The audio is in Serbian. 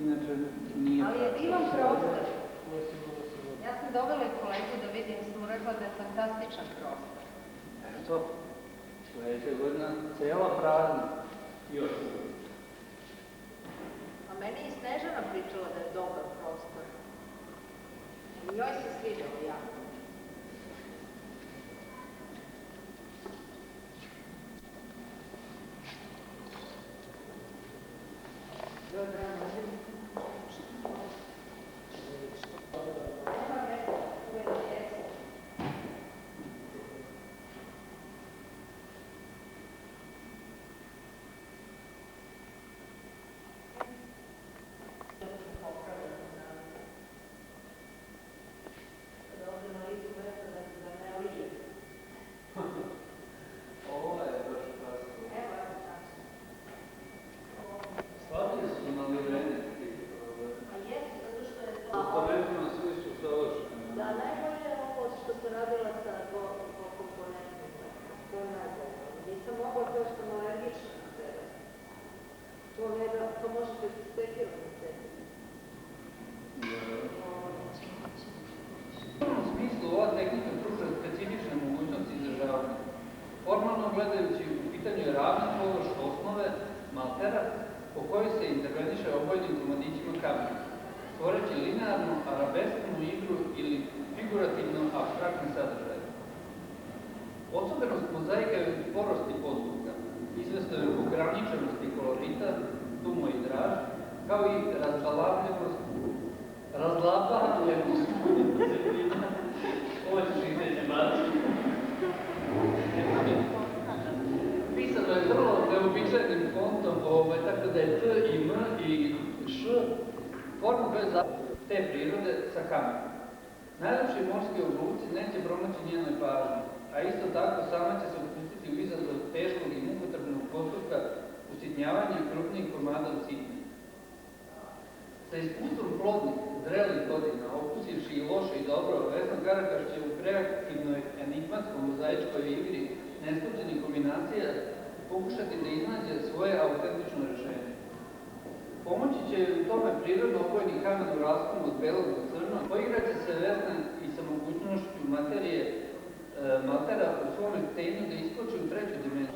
inače nije... Ali je divan prostor. Ja sam dovela i kolegu da vidim, sam mu rekla da je fantastičan prostor. Eto, sledeća godina cela prazna. Još. A meni je Snežana pričala da je dobar prostor. I njoj se svidjelo jako. To možete testirati sebi. U tom smislu ova tehnika pruža specifične mogućnosti izražavanja. Formalno gledajući, u pitanju je ravna polož osnove maltera po kojoj se interveniše obojnim komadićima kamena, stvoreći linearnu, arabeskovnu igru ili figurativno apstraktne sadržaje. Osobenost mozaika je u sporosti podvuka, izvestno je ograničenosti kolorita, tumo i draž, kao i razlapljenost ovo ćeš ih neće mati. Pisano je vrlo neobičajnim fontom, tako da je T i M i Š forma koja je za te prirode sa kamenom. Najlepši morski obluci neće promaći njenoj pažnji, a isto tako sama će se upustiti u izazov teškog i mukotrpnog postupka usitnjavanja krupnih komada u sitnje. Sa iskustvom plodnih, zrelih godina, okusivši i loše i dobro, Vesna Karakaš će u kreativnoj enigmatskoj mozaičkoj igri neslučenih kombinacija pokušati da iznađe svoje autentično rešenje. Pomoći će u tome prirodno obojni kamen u rasponu od belog do crno, poigraće se Vesna i sa mogućnošću maltera u svom stenju da iskoči u treću dimenziju.